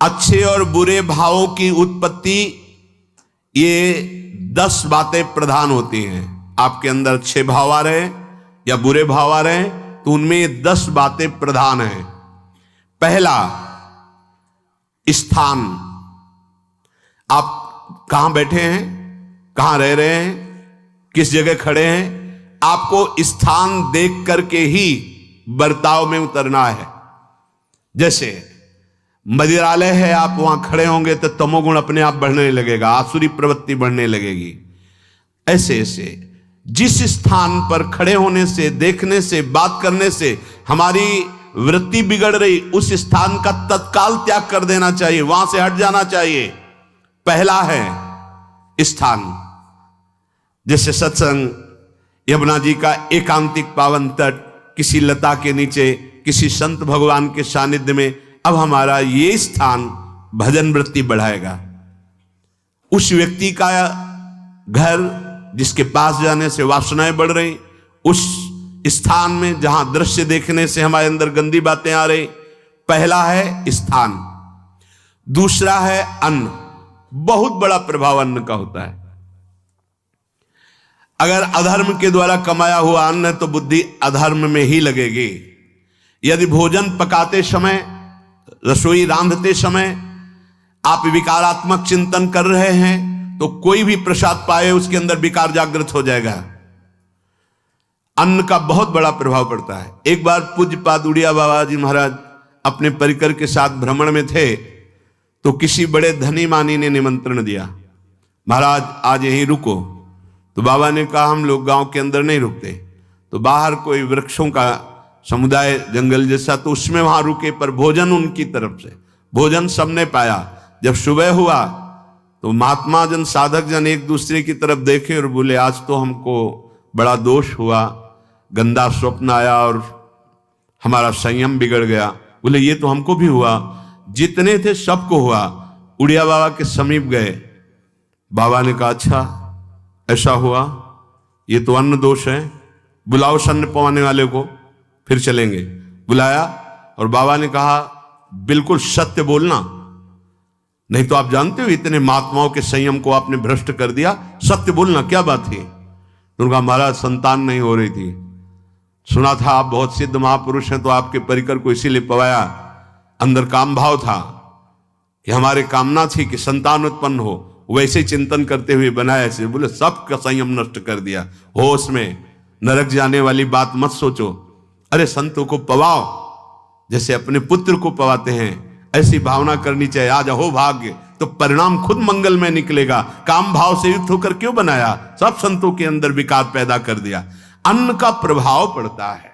अच्छे और बुरे भावों की उत्पत्ति, ये 10 बातें प्रधान होती हैं। आपके अंदर अच्छे भाव आ रहे हैं या बुरे भाव आ रहे हैं तो उनमें ये 10 बातें प्रधान हैं। पहला, स्थान। आप कहां बैठे हैं, कहां रह रहे हैं, किस जगह खड़े हैं, आपको स्थान देख करके ही बर्ताव में उतरना है। जैसे मदिरालय है, आप वहां खड़े होंगे तो तमोगुण अपने आप बढ़ने लगेगा, आसुरी प्रवृत्ति बढ़ने लगेगी। ऐसे ऐसे जिस स्थान पर खड़े होने से, देखने से, बात करने से हमारी वृत्ति बिगड़ रही, उस स्थान का तत्काल त्याग कर देना चाहिए, वहां से हट जाना चाहिए। पहला है स्थान। जैसे सत्संग, यमुना जी का एकांतिक पावन तट, किसी लता के नीचे, किसी संत भगवान के सानिध्य में, अब हमारा ये स्थान भजन वृत्ति बढ़ाएगा। उस व्यक्ति का घर जिसके पास जाने से वासनाएं बढ़ रही, उस स्थान में जहां दृश्य देखने से हमारे अंदर गंदी बातें आ रही, पहला है स्थान। दूसरा है अन्न। बहुत बड़ा प्रभाव अन्न का होता है। अगर अधर्म के द्वारा कमाया हुआ अन्न है तो बुद्धि अधर्म में ही लगेगी। यदि भोजन पकाते समय, रसोई रांधते समय आप विकारात्मक चिंतन कर रहे हैं तो कोई भी प्रसाद पाए उसके अंदर विकार जागृत हो जाएगा। अन्न का बहुत बड़ा प्रभाव पड़ता है। एक बार पूज्यपाद उड़िया बाबा जी महाराज अपने परिकर के साथ भ्रमण में थे तो किसी बड़े धनी मानी ने निमंत्रण दिया, महाराज आज यहीं रुको। तो बाबा ने कहा हम लोग गांव के अंदर नहीं रुकते, तो बाहर कोई वृक्षों का समुदाय, जंगल जैसा, तो उसमें वहां रुके, पर भोजन उनकी तरफ से, भोजन सबने पाया। जब सुबह हुआ तो महात्मा जन, साधक जन एक दूसरे की तरफ देखे और बोले आज तो हमको बड़ा दोष हुआ, गंदा स्वप्न आया और हमारा संयम बिगड़ गया। बोले ये तो हमको भी हुआ, जितने थे सबको हुआ। उड़िया बाबा के समीप गए, बाबा ने कहा अच्छा ऐसा हुआ, ये तो अन्न दोष है, बुलाओ सन्न पवाने वाले को, फिर चलेंगे। बुलाया और बाबा ने कहा बिल्कुल सत्य बोलना, नहीं तो आप जानते हो इतने महात्माओं के संयम को आपने भ्रष्ट कर दिया, सत्य बोलना क्या बात थी। तो उनका महाराज संतान नहीं हो रही थी, सुना था आप बहुत सिद्ध महापुरुष हैं तो आपके परिकर को इसीलिए पवाया, अंदर काम भाव था कि हमारे कामना थी कि संतान उत्पन्न हो, वैसे चिंतन करते हुए बनाया से। बोले सबका संयम नष्ट कर दिया, होश में, नरक जाने वाली बात मत सोचो। अरे संतों को पवाओ जैसे अपने पुत्र को पवाते हैं, ऐसी भावना करनी चाहिए। आज हो भाग्य तो परिणाम खुद मंगल में निकलेगा। काम भाव से युक्त होकर क्यों बनाया, सब संतों के अंदर विकार पैदा कर दिया। अन्न का प्रभाव पड़ता है,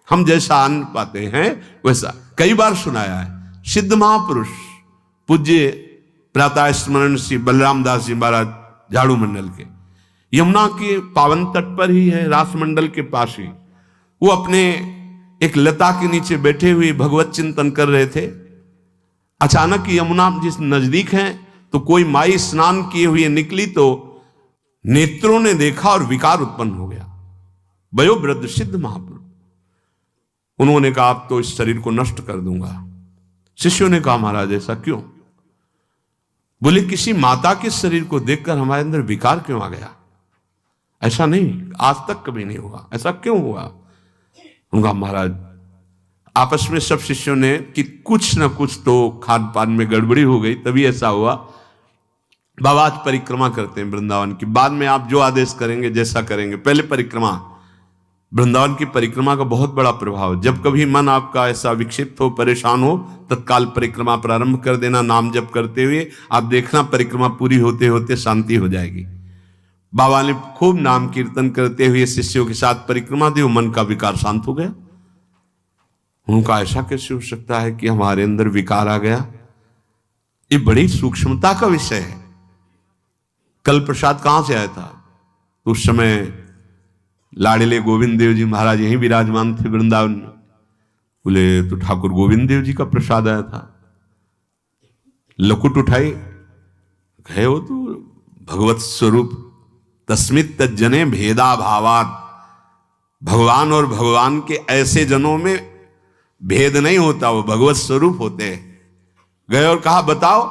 हम जैसा अन्न पाते हैं वैसा। कई बार सुनाया है, सिद्ध महापुरुष पूज्य प्रातः स्मरण श्री बलराम दास जी महाराज झाड़ू मंडल के, यमुना के पावन तट पर ही है, रास मंडल के पास ही, वो अपने एक लता के नीचे बैठे हुए भगवत चिंतन कर रहे थे। अचानक यमुना जिस नजदीक है तो कोई माई स्नान किए हुए निकली तो नेत्रों ने देखा और विकार उत्पन्न हो गया। वयोवृद्ध सिद्ध महापुरुष, उन्होंने कहा आप तो इस शरीर को नष्ट कर दूंगा। शिष्यों ने कहा महाराज ऐसा क्यों? बोले किसी माता के शरीर को देखकर हमारे अंदर विकार क्यों आ गया? ऐसा नहीं, आज तक कभी नहीं हुआ, ऐसा क्यों हुआ? उनका महाराज आपस में सब शिष्यों ने कि कुछ ना कुछ तो खान पान में गड़बड़ी हो गई तभी ऐसा हुआ। बाबा आज परिक्रमा करते हैं वृंदावन की, बाद में आप जो आदेश करेंगे जैसा करेंगे, पहले परिक्रमा। वृंदावन की परिक्रमा का बहुत बड़ा प्रभाव, जब कभी मन आपका ऐसा विक्षिप्त हो, परेशान हो, तत्काल परिक्रमा प्रारंभ कर देना, नाम जप करते हुए। आप देखना परिक्रमा पूरी होते होते शांति हो जाएगी। बाबा ने खूब नाम कीर्तन करते हुए शिष्यों के साथ परिक्रमा दी, मन का विकार शांत हो गया। उनका ऐसा कैसे हो सकता है कि हमारे अंदर विकार आ गया? ये बड़ी सूक्ष्मता का विषय है। कल प्रसाद कहां से आया था? उस समय लाड़िले गोविंद देव जी महाराज यहीं विराजमान थे वृंदावन में। बोले तो ठाकुर गोविंद देव जी का प्रसाद आया था। लकुट उठाई, गए हो तो भगवत स्वरूप तस्मित तज्जने भेदा भावात। भगवान और भगवान के ऐसे जनों में भेद नहीं होता, वो भगवत स्वरूप होते हैं। गए और कहा बताओ,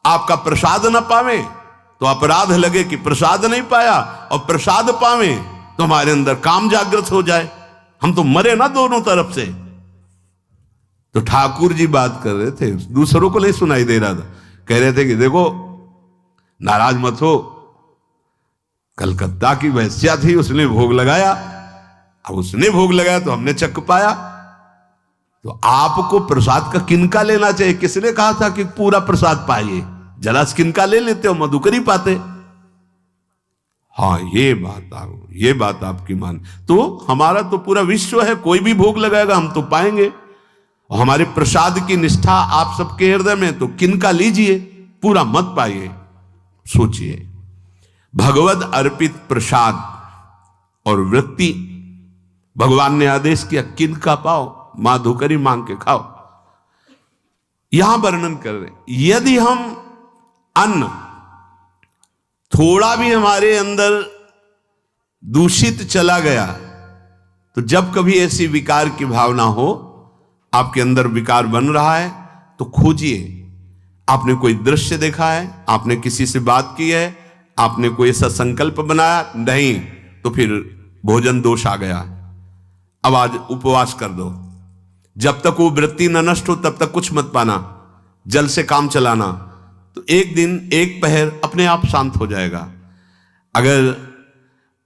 आपका प्रसाद न पावे तो अपराध लगे कि प्रसाद नहीं पाया, और प्रसाद पावे तो हमारे अंदर काम जागृत हो जाए, हम तो मरे ना दोनों तरफ से। तो ठाकुर जी बात कर रहे थे, दूसरों को नहीं सुनाई दे रहा था। कह रहे थे कि देखो नाराज मत हो, कलकत्ता की वैश्या थी, उसने भोग लगाया, अब उसने भोग लगाया तो हमने चख पाया, तो आपको प्रसाद का किनका लेना चाहिए? किसने कहा था कि पूरा प्रसाद पाइए? जरा किनका ले लेते हो, मधुकरी पाते। हाँ ये बात आपकी मान, तो हमारा तो पूरा विश्व है, कोई भी भोग लगाएगा हम तो पाएंगे। और हमारे प्रसाद की निष्ठा आप सबके हृदय में, तो किनका लीजिए, पूरा मत पाइए। सोचिए, भगवद अर्पित प्रसाद और वृत्ति भगवान ने आदेश किया किनका पाओ, माधुकरी मांग के खाओ। यहां वर्णन कर रहे, यदि हम अन्न थोड़ा भी हमारे अंदर दूषित चला गया, तो जब कभी ऐसी विकार की भावना हो, आपके अंदर विकार बन रहा है, तो खोजिए। आपने कोई दृश्य देखा है, आपने किसी से बात की है, आपने कोई ऐसा संकल्प बनाया, नहीं, तो फिर भोजन दोष आ गया, अब आज उपवास कर दो। जब तक वो वृत्ति न नष्ट हो तब तक कुछ मत पाना, जल से काम चलाना, तो एक दिन एक पहर अपने आप शांत हो जाएगा। अगर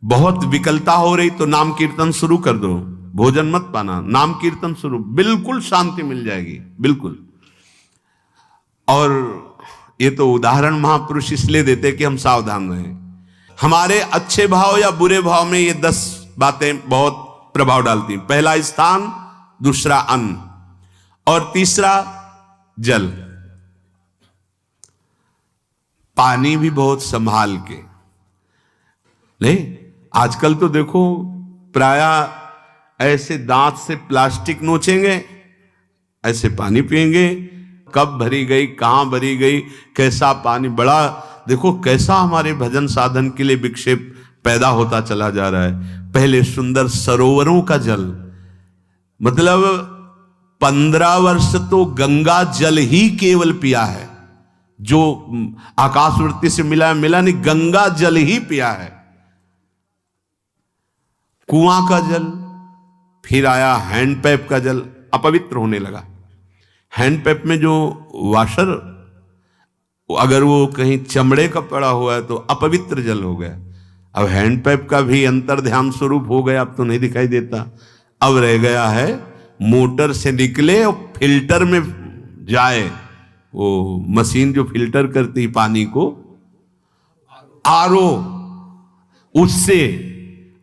बहुत विकलता हो रही तो नाम कीर्तन शुरू कर दो, भोजन मत पाना, नाम कीर्तन शुरू, बिल्कुल शांति मिल जाएगी, बिल्कुल। और ये तो उदाहरण महापुरुष इसलिए देते कि हम सावधान रहें। हमारे अच्छे भाव या बुरे भाव में ये 10 बातें बहुत प्रभाव डालती हैं। पहला स्थान, दूसरा अन्न, और तीसरा जल। पानी भी बहुत संभाल के ले। आजकल तो देखो प्रायः ऐसे दांत से प्लास्टिक नोचेंगे, ऐसे पानी पिएंगे, कब भरी गई, कहां भरी गई, कैसा पानी, बड़ा देखो कैसा हमारे भजन साधन के लिए विक्षेप पैदा होता चला जा रहा है। पहले सुंदर सरोवरों का जल, मतलब 15 वर्ष तो गंगा जल ही केवल पिया है, जो आकाशवृत्ति से मिला नहीं, गंगा जल ही पिया है। कुआं का जल, फिर आया हैंडपैप का जल, अपवित्र होने लगा। हैंडपैप में जो वाशर, अगर वो कहीं चमड़े का पड़ा हुआ है तो अपवित्र जल हो गया। अब हैंडपैप का भी अंतर ध्यान स्वरूप हो गया, अब तो नहीं दिखाई देता। अब रह गया है मोटर से निकले और फिल्टर में जाए, वो मशीन जो फिल्टर करती पानी को, आरओ, उससे।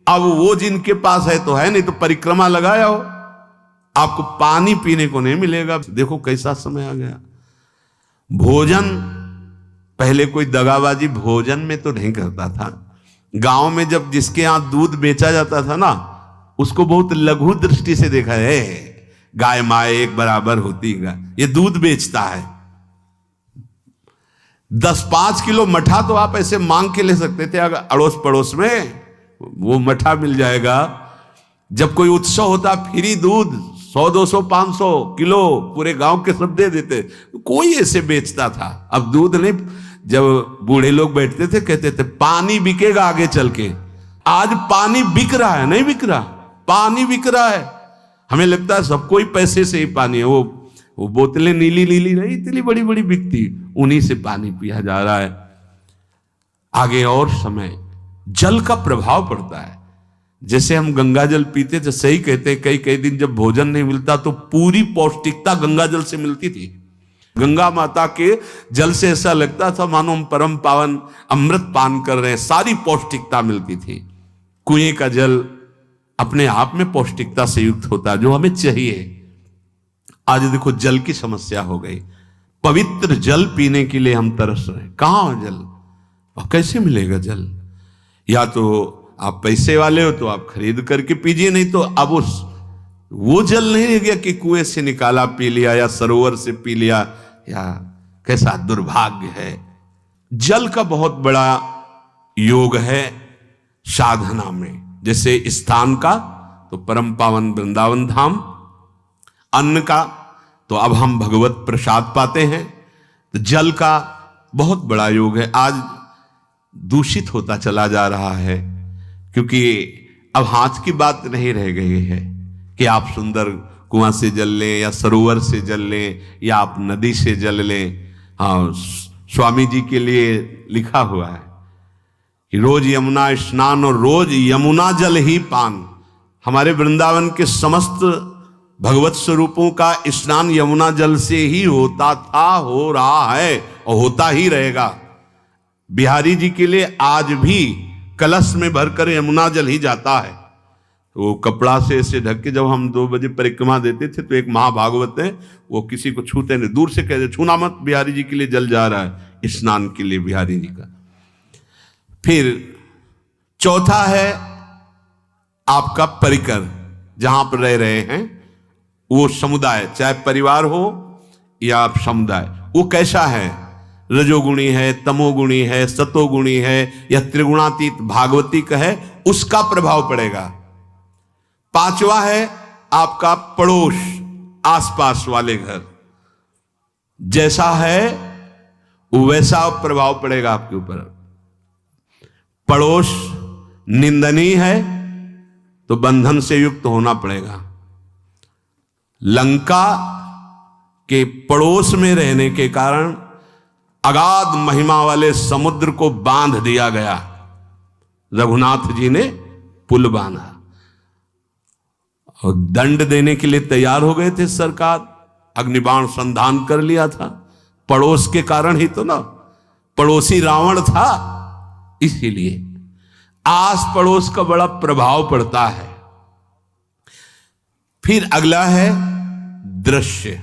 अब वो जिनके पास है तो है, नहीं तो परिक्रमा लगाया हो, आपको पानी पीने को नहीं मिलेगा। देखो कैसा समय आ गया। भोजन, पहले कोई दगाबाजी भोजन में तो नहीं करता था। गांव में जब जिसके यहां दूध बेचा जाता था ना, उसको बहुत लघु दृष्टि से देखा है, गाय माए एक बराबर होती है, ये दूध बेचता है। 10-5 किलो मठा तो आप ऐसे मांग के ले सकते थे, अगर अड़ोस पड़ोस में वो मठा मिल जाएगा। जब कोई उत्सव होता, फ्री दूध 100, 200, 500 किलो पूरे गांव के सब दे देते, कोई ऐसे बेचता था। अब दूध नहीं, जब बूढ़े लोग बैठते थे कहते थे पानी बिकेगा आगे चल के। आज पानी बिक रहा है, नहीं बिक रहा, पानी बिक रहा है। हमें लगता है सबको ही पैसे से ही पानी है, वो बोतलें नीली नीली नहीं, इतनी बड़ी बड़ी बिकती, उन्हीं से पानी पिया जा रहा है। आगे और समय जल का प्रभाव पड़ता है। जैसे हम गंगा जल पीते थे, सही कहते हैं, कई कई दिन जब भोजन नहीं मिलता तो पूरी पौष्टिकता गंगा जल से मिलती थी। गंगा माता के जल से ऐसा लगता था मानो हम परम पावन अमृत पान कर रहे हैं, सारी पौष्टिकता मिलती थी। कुएं का जल अपने आप में पौष्टिकता से युक्त होता है, जो हमें चाहिए। आज देखो जल की समस्या हो गई, पवित्र जल पीने के लिए हम तरस रहे हैं। कहां जल, और कैसे मिलेगा जल? या तो आप पैसे वाले हो तो आप खरीद करके पीजिए, नहीं तो अब वो जल नहीं रह गया कि कुएं से निकाला पी लिया या सरोवर से पी लिया, या कैसा दुर्भाग्य है। जल का बहुत बड़ा योग है साधना में। जैसे स्थान का तो परम पावन वृंदावन धाम, अन्न का तो अब हम भगवत प्रसाद पाते हैं। तो जल का बहुत बड़ा योग है। आज दूषित होता चला जा रहा है, क्योंकि अब हाथ की बात नहीं रह गई है कि आप सुंदर कुआं से जल लें या सरोवर से जल लें या आप नदी से जल लें। हाँ, स्वामी जी के लिए लिखा हुआ है कि रोज यमुना स्नान और रोज यमुना जल ही पान। हमारे वृंदावन के समस्त भगवत स्वरूपों का स्नान यमुना जल से ही होता था, हो रहा है और होता ही रहेगा। बिहारी जी के लिए आज भी कलश में भरकर यमुना जल ही जाता है। वो कपड़ा से ऐसे ढक के जब हम 2 बजे परिक्रमा देते थे तो एक महाभागवत है, वो किसी को छूते नहीं, दूर से कहते छूना मत, बिहारी जी के लिए जल जा रहा है स्नान के लिए बिहारी जी का। फिर चौथा है आपका परिकर, जहां पर रह रहे हैं वो समुदाय, चाहे परिवार हो या आप समुदाय, वो कैसा है, रजोगुणी है, तमोगुणी है, सतोगुणी है या त्रिगुणातीत भागवतिक है, उसका प्रभाव पड़ेगा। पांचवा है आपका पड़ोस, आसपास वाले घर, जैसा है वैसा प्रभाव पड़ेगा आपके ऊपर। पड़ोस निंदनीय है तो बंधन से युक्त होना पड़ेगा। लंका के पड़ोस में रहने के कारण अगाध महिमा वाले समुद्र को बांध दिया गया। रघुनाथ जी ने पुल बांधा और दंड देने के लिए तैयार हो गए थे सरकार, अग्निबाण संधान कर लिया था, पड़ोस के कारण ही तो ना, पड़ोसी रावण था। इसीलिए आस पड़ोस का बड़ा प्रभाव पड़ता है। फिर अगला है दृश्य,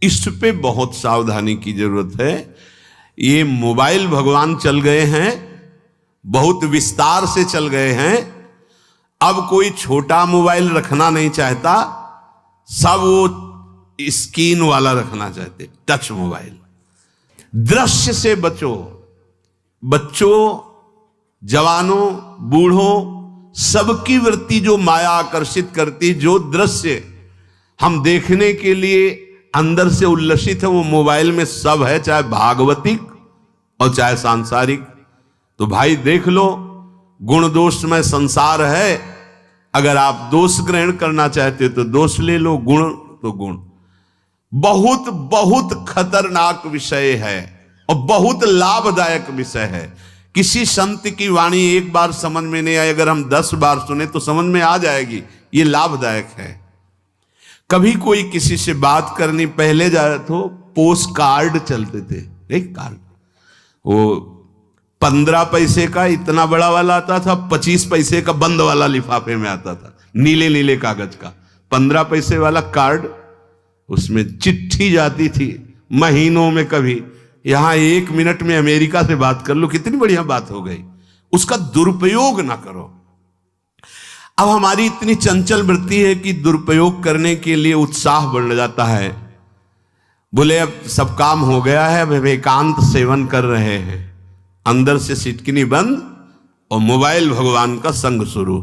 इस पे बहुत सावधानी की जरूरत है। ये मोबाइल भगवान चल गए हैं, बहुत विस्तार से चल गए हैं। अब कोई छोटा मोबाइल रखना नहीं चाहता, सब वो स्क्रीन वाला रखना चाहते, टच मोबाइल। दृश्य से बचो, बच्चों, जवानों, बूढ़ों, सबकी वृत्ति जो माया आकर्षित करती, जो दृश्य हम देखने के लिए अंदर से उल्लसित है, वो मोबाइल में सब है, चाहे भागवतिक और चाहे सांसारिक। तो भाई देख लो, गुण दोष में संसार है। अगर आप दोष ग्रहण करना चाहते हो तो दोष ले लो, गुण तो गुण। बहुत बहुत खतरनाक विषय है और बहुत लाभदायक विषय है। किसी संत की वाणी एक बार समझ में नहीं आई, अगर हम 10 बार सुने तो समझ में आ जाएगी, ये लाभदायक है। कभी कोई किसी से बात करनी, पहले जाए तो पोस्ट कार्ड चलते थे, एक कार्ड, वो 15 पैसे का इतना बड़ा वाला आता था, 25 पैसे का बंद वाला लिफाफे में आता था, नीले नीले कागज का 15 पैसे वाला कार्ड। उसमें चिट्ठी जाती थी महीनों में, कभी यहां 1 मिनट में अमेरिका से बात कर लो, कितनी बढ़िया बात हो गई। उसका दुरुपयोग ना करो। अब हमारी इतनी चंचल वृत्ति है कि दुरुपयोग करने के लिए उत्साह बढ़ जाता है। बोले अब सब काम हो गया है, अब एकांत सेवन कर रहे हैं, अंदर से सिटकिनी बंद और मोबाइल भगवान का संग शुरू।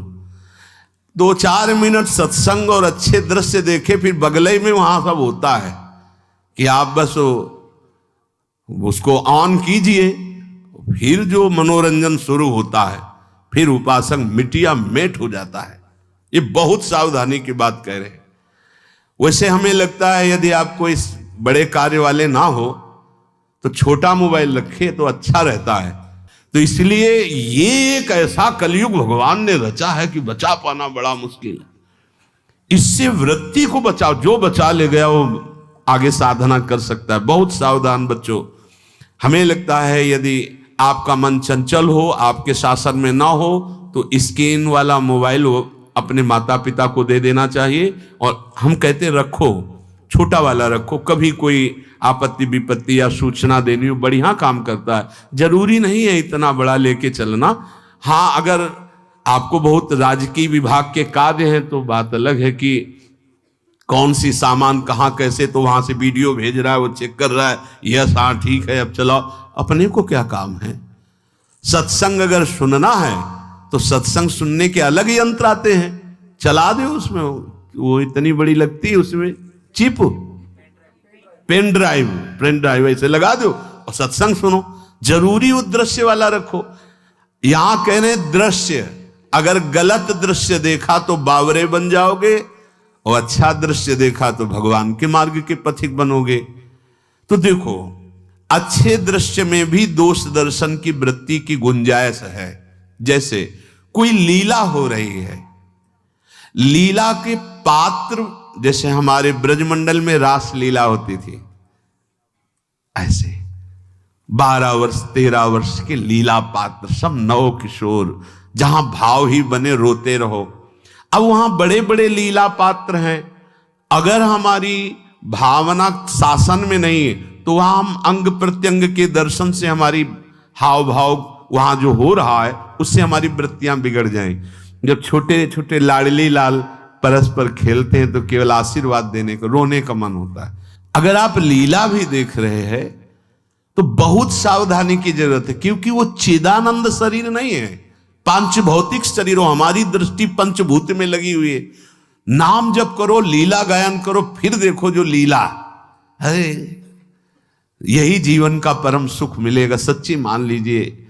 2-4 मिनट सत्संग और अच्छे दृश्य देखे, फिर बगले में वहां सब होता है कि आप बस उसको ऑन कीजिए, फिर जो मनोरंजन शुरू होता है, फिर उपासक मिटिया मेट हो जाता है। ये बहुत सावधानी की बात कह रहे हैं। वैसे हमें लगता है यदि आपको इस बड़े कार्य वाले ना हो तो छोटा मोबाइल रखे तो अच्छा रहता है। तो इसलिए ये एक ऐसा कलयुग भगवान ने रचा है कि बचा पाना बड़ा मुश्किल है। इससे वृत्ति को बचाओ, जो बचा ले गया वो आगे साधना कर सकता है। बहुत सावधान बच्चों। हमें लगता है यदि आपका मन चंचल हो, आपके शासन में ना हो, तो स्क्रीन वाला मोबाइल अपने माता पिता को दे देना चाहिए। और हम कहते रखो, छोटा वाला रखो, कभी कोई आपत्ति विपत्ति या सूचना देनी हो, बढ़िया काम करता है। जरूरी नहीं है इतना बड़ा लेके चलना। हाँ, अगर आपको बहुत राजकीय विभाग के कार्य हैं तो बात अलग है कि कौन सी सामान कहाँ कैसे, तो वहां से वीडियो भेज रहा है, वो चेक कर रहा है, यस हाँ ठीक है अब चलाओ। अपने को क्या काम है? सत्संग अगर सुनना है तो सत्संग सुनने के अलग यंत्र आते हैं, चला दे उसमें, वो इतनी बड़ी लगती है उसमें चिप, पेन ड्राइव ऐसे लगा दो और सत्संग सुनो। जरूरी वो दृश्य वाला रखो। यहां कह रहे दृश्य, अगर गलत दृश्य देखा तो बावरे बन जाओगे और अच्छा दृश्य देखा तो भगवान के मार्ग के पथिक बनोगे। तो देखो, अच्छे दृश्य में भी दोष दर्शन की वृत्ति की गुंजाइश है। जैसे कोई लीला हो रही है, लीला के पात्र, जैसे हमारे ब्रजमंडल में रास लीला होती थी, ऐसे 12 वर्ष 13 वर्ष के लीला पात्र, सब नव किशोर, जहां भाव ही बने रोते रहो। अब वहां बड़े बड़े लीला पात्र हैं, अगर हमारी भावना शासन में नहीं है तो वहां हम अंग प्रत्यंग के दर्शन से हमारी हाव भाव वहां जो हो रहा है उससे हमारी वृत्तियां बिगड़ जाएं। जब छोटे छोटे लाडली लाल परस्पर खेलते हैं तो केवल आशीर्वाद देने को, रोने का मन होता है। अगर आप लीला भी देख रहे हैं तो बहुत सावधानी की जरूरत है, क्योंकि वो चिदानंद शरीर नहीं है, पांच भौतिक शरीर। हमारी दृष्टि पंचभूत में लगी हुई है। नाम जप करो, लीला गायन करो, फिर देखो जो लीला है, यही जीवन का परम सुख मिलेगा। सच्ची मान लीजिए,